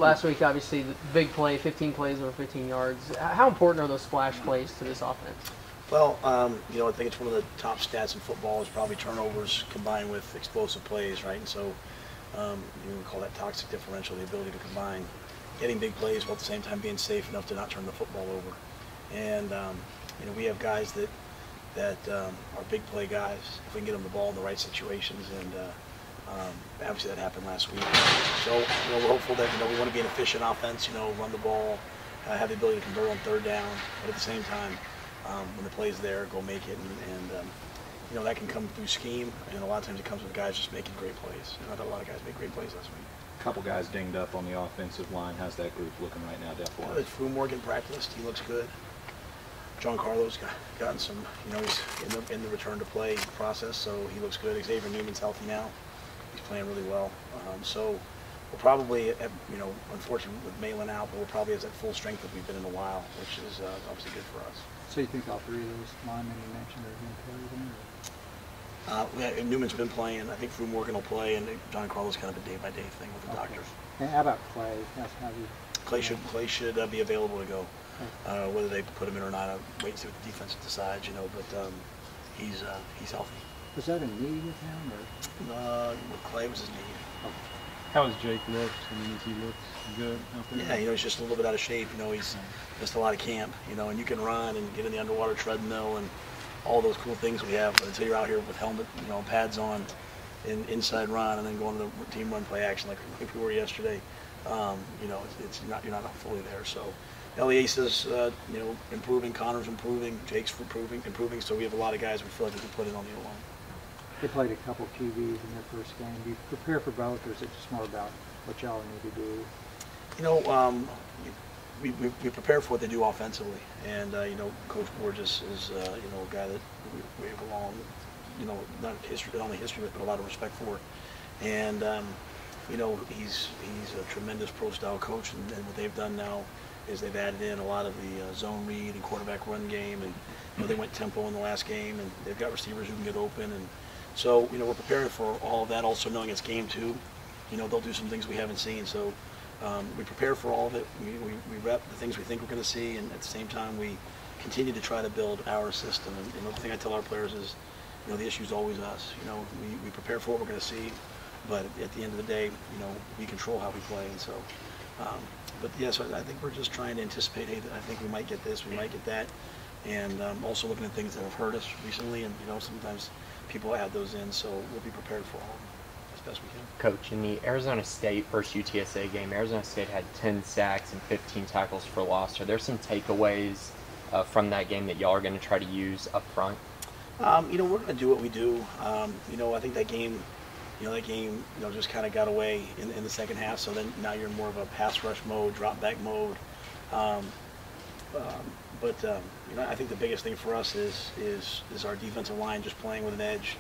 Last week, obviously, the big play, 15 plays over 15 yards. How important are those splash plays to this offense? Well, I think it's one of the top stats in football is probably turnovers combined with explosive plays, right? And so you can call that toxic differential, the ability to combine getting big plays while at the same time being safe enough to not turn the football over. And we have guys that are big play guys if we can get them the ball in the right situations. And obviously that happened last week. So we're hopeful that we want to be an efficient offense. Run the ball, have the ability to convert on third down, but at the same time, when the play's there, go make it. And that can come through scheme, and a lot of times it comes with guys just making great plays. I thought a lot of guys made great plays last week. A couple guys dinged up on the offensive line. How's that group looking right now, Def? Rhule Morgan practiced. He looks good. John Carlos gotten some, he's in the return to play process, so he looks good. Xavier Newman's healthy now. He's playing really well. So we're probably, unfortunately with Malin out, but we're probably at that full strength that we've been in a while, which is obviously good for us. So you think all three of those linemen you mentioned are going to play then? Newman's been playing. I think Rhule Morgan will play, and John Carlos kind of a day-by-day thing with the doctors. And how about Clay? Clay should be available to go. Whether they put him in or not, I'll wait and see what the defense decides. But he's healthy. Was that a knee with him, or? With Clay was his knee. Oh. How has Jake looked? Does he look good out there? Yeah, he's just a little bit out of shape. He's missed a lot of camp. And you can run and get in the underwater treadmill and all those cool things we have. But until you're out here with helmet, pads on, and inside run, and then going to the team run play action like we were yesterday, you're not fully there. So Elias is improving, Connor's improving, Jake's improving. So we have a lot of guys we feel like we can put in on the O-line. They played a couple QBs in their first game. Do you prepare for both, or is it just more about what y'all need to do? We prepare for what they do offensively, and Coach Borges is a guy that we have a long, not only history with, but a lot of respect for, and he's a tremendous pro-style coach, and what they've done now is they've added in a lot of the zone read and quarterback run game, and they went tempo in the last game, and they've got receivers who can get open, and so we're preparing for all of that. Also knowing it's game 2, they'll do some things we haven't seen, so. We prepare for all of it. We rep the things we think we're going to see, and at the same time, we continue to try to build our system. And the thing I tell our players is, the issue is always us. We prepare for what we're going to see, but at the end of the day, we control how we play. And so, but yes, I think we're just trying to anticipate. Hey, I think we might get this, we might get that, and also looking at things that have hurt us recently. And sometimes people add those in, so we'll be prepared for all of them. Best we can. Coach, in the Arizona State first UTSA game, Arizona State had 10 sacks and 15 tackles for loss. Are there some takeaways from that game that y'all are going to try to use up front? We're going to do what we do. I think that game, just kind of got away in the second half. So then now you're in more of a pass rush mode, drop back mode. I think the biggest thing for us is our defensive line just playing with an edge.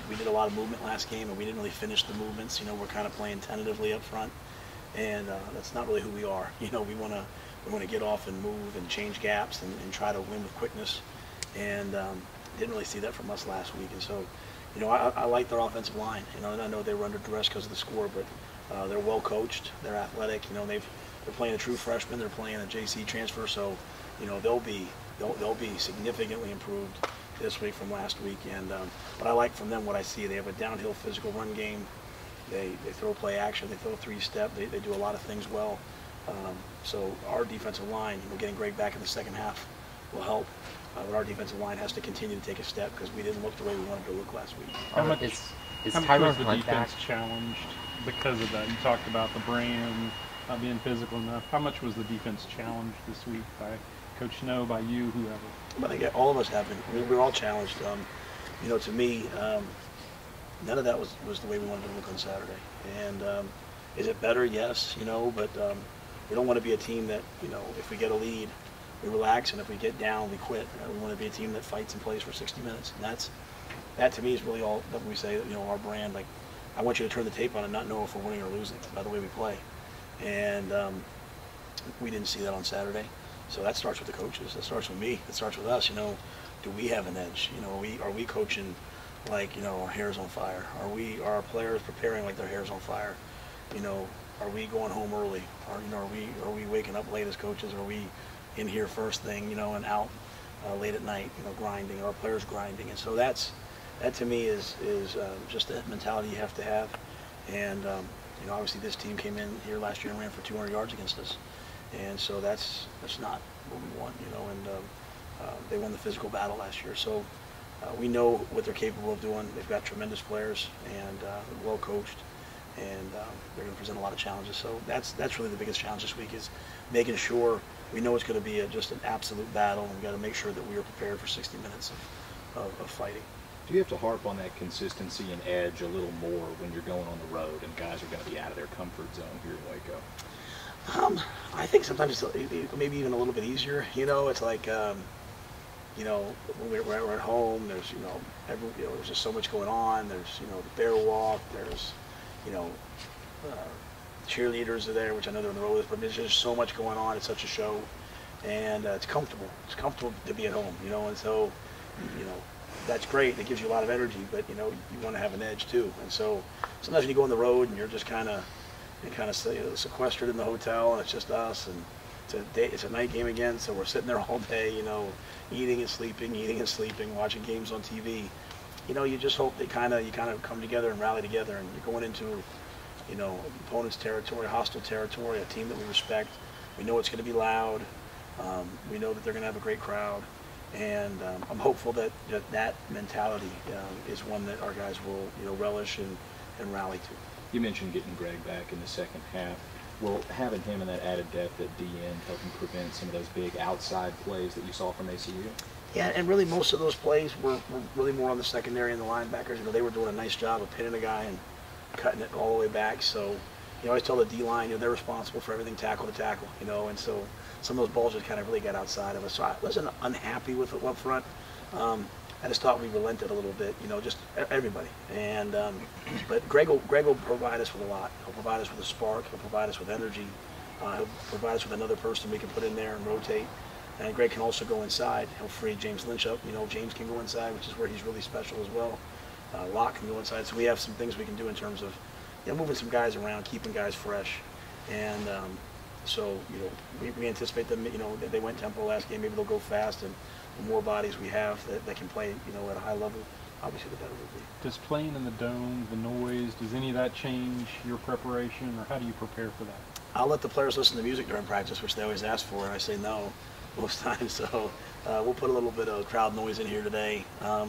We did a lot of movement last game, and we didn't really finish the movements. We're kind of playing tentatively up front, and that's not really who we are. We want to get off and move and change gaps and try to win with quickness, and didn't really see that from us last week. And so, I like their offensive line. And I know they were under duress because of the score, but they're well coached. They're athletic. They're playing a true freshman. They're playing a JC transfer, so they'll be significantly improved this week from last week, and but I like from them what I see. They have a downhill physical run game. They throw play action. They throw 3-step. They do a lot of things well. So our defensive line, getting Greg back in the second half will help. But our defensive line has to continue to take a step because we didn't look the way we wanted to look last week. How much was the defense challenged because of that? You talked about the brand not being physical enough. How much was the defense challenged this week by Coach Snow, by you, whoever? I think all of us have been. We're all challenged. To me, none of that was the way we wanted to look on Saturday. And is it better? Yes, but we don't want to be a team that, if we get a lead, we relax, and if we get down, we quit. We want to be a team that fights and plays for 60 minutes. And that to me is really all that we say, our brand. Like, I want you to turn the tape on and not know if we're winning or losing by the way we play. And we didn't see that on Saturday. So that starts with the coaches. That starts with me. That starts with us. Do we have an edge? Are we coaching like our hair's on fire? Are our players preparing like their hair's on fire? are we going home early? Or, you know, are we waking up late as coaches? Are we in here first thing, you know, and out late at night, you know, grinding? Are our players grinding? And so that to me is just a mentality you have to have. And you know, obviously this team came in here last year and ran for 200 yards against us, and so that's not what we want, you know. And they won the physical battle last year, so we know what they're capable of doing. They've got tremendous players and well coached, and they're going to present a lot of challenges. So that's really the biggest challenge this week, is making sure we know it's going to be just an absolute battle, and we've got to make sure that we are prepared for 60 minutes of fighting. Do you have to harp on that consistency and edge a little more when you're going on the road and guys are going to be out of their comfort zone here in Waco? I think sometimes it's maybe even a little bit easier. You know, it's like, you know, when we're at home, there's, you know, there's just so much going on. There's, you know, the bear walk. There's, you know, cheerleaders are there, which I know they're on the road with, but there's just so much going on. It's such a show, and it's comfortable. It's comfortable to be at home, you know, and so, you know, that's great. It gives you a lot of energy, but you know, you want to have an edge too. And so sometimes when you go on the road and you're just kind of sequestered in the hotel, and it's just us, and it's a night game again, so we're sitting there all day, you know, eating and sleeping, watching games on TV. You know, you just hope that you kind of come together and rally together, and you're going into, you know, opponent's territory, hostile territory, a team that we respect. We know it's going to be loud. We know that they're going to have a great crowd. And I'm hopeful that that mentality is one that our guys will, you know, relish and rally to. You mentioned getting Greg back in the second half. Will having him in that added depth at DN helping prevent some of those big outside plays that you saw from ACU? Yeah, and really most of those plays were really more on the secondary and the linebackers. You know, they were doing a nice job of pinning a guy and cutting it all the way back. So, you always tell the D-line, you know, they're responsible for everything tackle to tackle, you know, and so some of those balls just kind of really got outside of us. So I wasn't unhappy with it up front. I just thought we relented a little bit, you know, just everybody. And but Greg will provide us with a lot. He'll provide us with a spark. He'll provide us with energy. He'll provide us with another person we can put in there and rotate. And Greg can also go inside. He'll free James Lynch up. You know, James can go inside, which is where he's really special as well. Locke can go inside. So we have some things we can do in terms of, you know, moving some guys around, keeping guys fresh. And so, you know, we anticipate them, you know, they went tempo last game. Maybe they'll go fast, and the more bodies we have that can play, you know, at a high level, obviously the better it will be. Does playing in the dome, the noise, does any of that change your preparation, or how do you prepare for that? I'll let the players listen to music during practice, which they always ask for, and I say no most times. So we'll put a little bit of crowd noise in here today to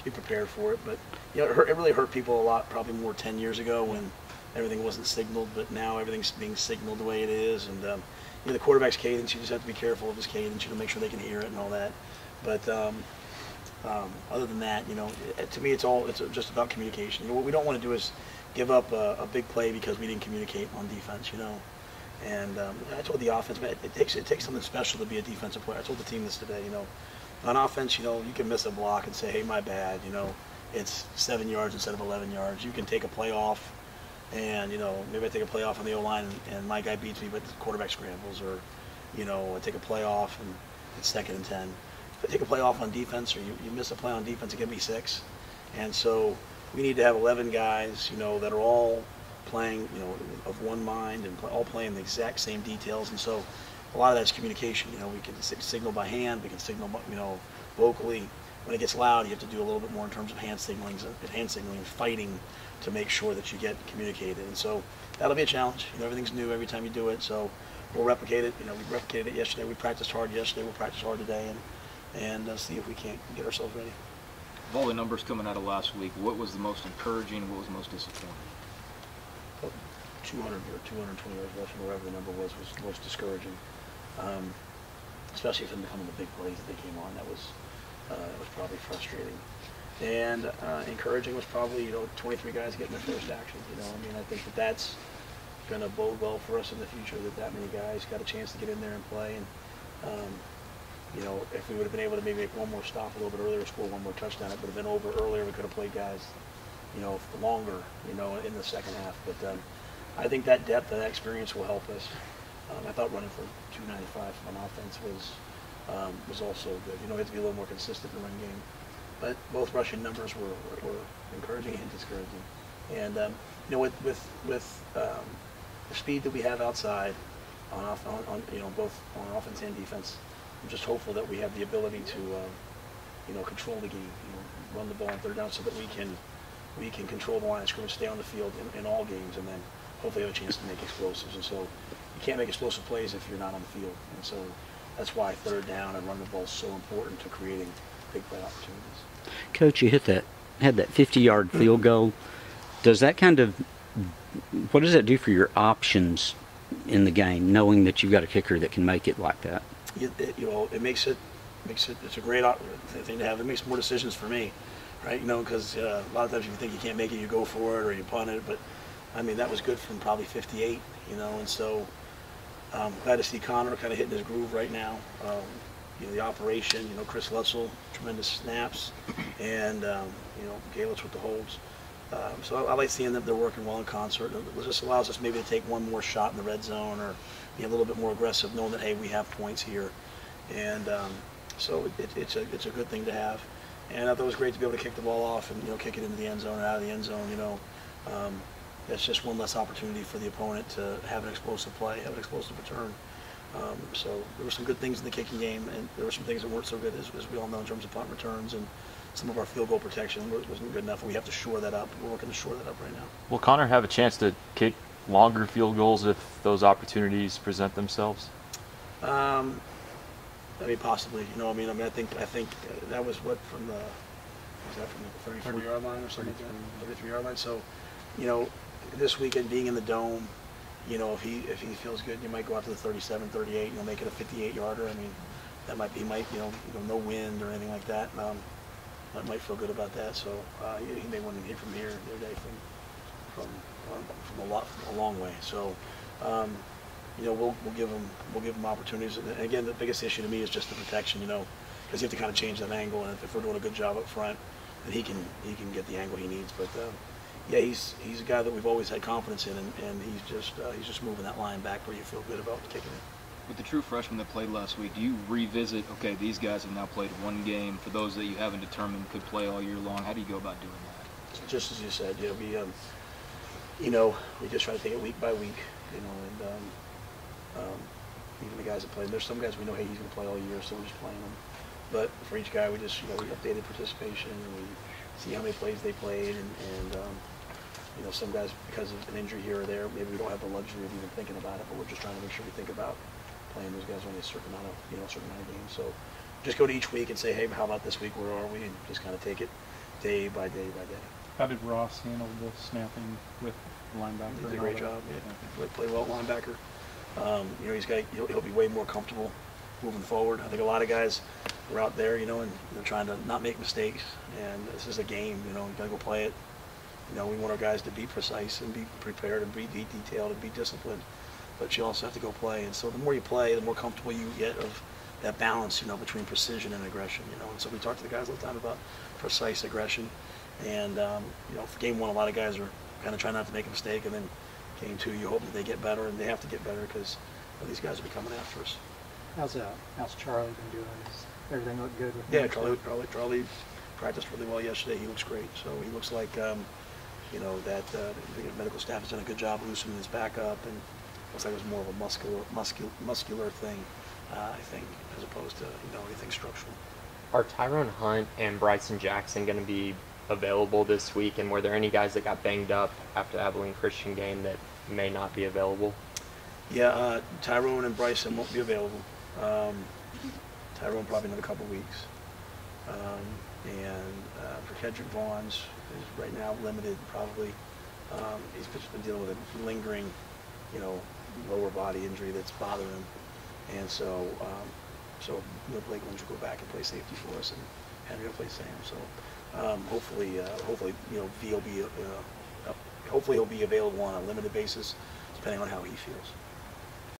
be prepared for it. But you know, it really hurt people a lot, probably more 10 years ago when everything wasn't signaled, but now everything's being signaled the way it is. And you know, the quarterback's cadence, you just have to be careful of his cadence, you know, make sure they can hear it and all that. But other than that, you know, to me, it's just about communication. You know, what we don't want to do is give up a big play because we didn't communicate on defense, you know. And I told the offense, man, it takes something special to be a defensive player. I told the team this today, you know. On offense, you know, you can miss a block and say, hey, my bad, you know. It's 7 yards instead of 11 yards. You can take a play off, and, you know, maybe I take a play off on the O-line and my guy beats me, but the quarterback scrambles. Or, you know, I take a play off and it's 2nd and 10. If I take a play off on defense, or you miss a play on defense, it can be 6. And so we need to have 11 guys, you know, that are all playing, you know, of one mind and all playing the exact same details. And so a lot of that's communication. You know, we can signal by hand, we can signal, you know, vocally. When it gets loud, you have to do a little bit more in terms of hand signaling and fighting to make sure that you get communicated. And so that'll be a challenge. You know, everything's new every time you do it. So we'll replicate it. You know, we replicated it yesterday. We practiced hard yesterday. We'll practice hard today, and see if we can't get ourselves ready. Of all the numbers coming out of last week, what was the most encouraging and what was the most disappointing? 200 or 220 yards rushing, wherever the number was most discouraging. Especially from becoming the big plays that they came on. That was probably frustrating. And encouraging was probably, you know, 23 guys getting their first action. You know, I mean, I think that's going to bode well for us in the future, that many guys got a chance to get in there and play. And you know, if we would have been able to maybe make one more stop a little bit earlier, score one more touchdown, it would have been over earlier. We could have played guys, you know, longer, you know, in the second half. But I think that depth and that experience will help us. I thought running for 295 on offense was also good. You know, we have to be a little more consistent in the run game. But both rushing numbers were encouraging and discouraging. And you know, with the speed that we have outside on you know, both on offense and defense, I'm just hopeful that we have the ability to you know, control the game, you know, run the ball on third down so that we can control the line of scrimmage, stay on the field in all games, and then hopefully have a chance to make explosives. And so you can't make explosive plays if you're not on the field. And so that's why third down and run the ball is so important to creating big play opportunities. Coach, you had that 50-yard field goal. Does that kind of, what does that do for your options in the game, knowing that you've got a kicker that can make it like that? You know, it makes it, it's a great thing to have. It makes more decisions for me, right? You know, because a lot of times if you think you can't make it, you go for it or you punt it. But I mean, that was good from probably 58, you know, and so glad to see Connor kind of hitting his groove right now. You know, the operation, you know, Chris Lutzel, tremendous snaps, and you know, Galitz with the holds. So I like seeing that they're working well in concert. It just allows us maybe to take one more shot in the red zone or be a little bit more aggressive, knowing that, hey, we have points here. And so it's a good thing to have. And I thought it was great to be able to kick the ball off and, you know, kick it into the end zone or out of the end zone. You know, that's just one less opportunity for the opponent to have an explosive play, have an explosive return. So there were some good things in the kicking game, and there were some things that weren't so good, as we all know, in terms of punt returns, and some of our field goal protection wasn't good enough, and we have to shore that up. We're working to shore that up right now. Will Connor have a chance to kick longer field goals if those opportunities present themselves? I mean, possibly. You know, I mean, I think that was what from the, was that from the 34-yard line or something like that? 33-yard line. So, you know, this weekend being in the dome, you know, if he feels good, you might go out to the 37, 38, you know, make it a 58-yarder. I mean, that might be, you know, no wind or anything like that. I might feel good about that. So he may want to hit from here the other day from a long way. So you know, we'll give him opportunities. And again, the biggest issue to me is just the protection. You know, because you have to kind of change that angle, and if we're doing a good job up front, then he can get the angle he needs. But yeah, he's a guy that we've always had confidence in, and he's just moving that line back where you feel good about kicking it. With the true freshmen that played last week, do you revisit, okay, these guys have now played one game, for those that you haven't determined could play all year long? How do you go about doing that? Just as you said, you know, you know, we just try to take it week by week, you know, and even the guys that play, there's some guys we know, hey, he's going to play all year, so we're just playing him. But for each guy, we just, you know, we updated participation, and we see how many plays they played, and you know, some guys, because of an injury here or there, maybe we don't have the luxury of even thinking about it, but we're just trying to make sure we think about playing those guys only a certain amount of, you know, a certain amount of games. So just go to each week and say, hey, how about this week? Where are we? And just kind of take it day by day by day. How did Ross handle the snapping with the linebacker? He did a great job. Yeah. Play well at linebacker. You know, he'll be way more comfortable moving forward. I think a lot of guys are out there, you know, and they're trying to not make mistakes. And this is a game, you know, you gotta go play it. You know, we want our guys to be precise and be prepared and be detailed and be disciplined. But you also have to go play. And so the more you play, the more comfortable you get of that balance, you know, between precision and aggression, you know. And so we talk to the guys all the time about precise aggression. And, you know, for game one, a lot of guys are kind of trying not to make a mistake. And then game two, you hope that they get better, and they have to get better because, you know, these guys will be coming after us. How's Charlie been doing? Does everything look good with him? Yeah, Charlie practiced really well yesterday. He looks great. So he looks like, you know, that the medical staff has done a good job loosening his back up, and looks like it was more of a muscular thing, I think, as opposed to, you know, anything structural. Are Tyrone Hunt and Bryson Jackson going to be available this week? And were there any guys that got banged up after the Abilene Christian game that may not be available? Yeah, Tyrone and Bryson won't be available. Tyrone probably another couple weeks. And for Kedrick Vaughns is right now limited probably. He's just been dealing with a lingering, you know, lower body injury that's bothering him. And so, Blake Lynch will go back and play safety for us, and Henry will play Sam. So hopefully, you know, V will be, hopefully he'll be available on a limited basis, depending on how he feels.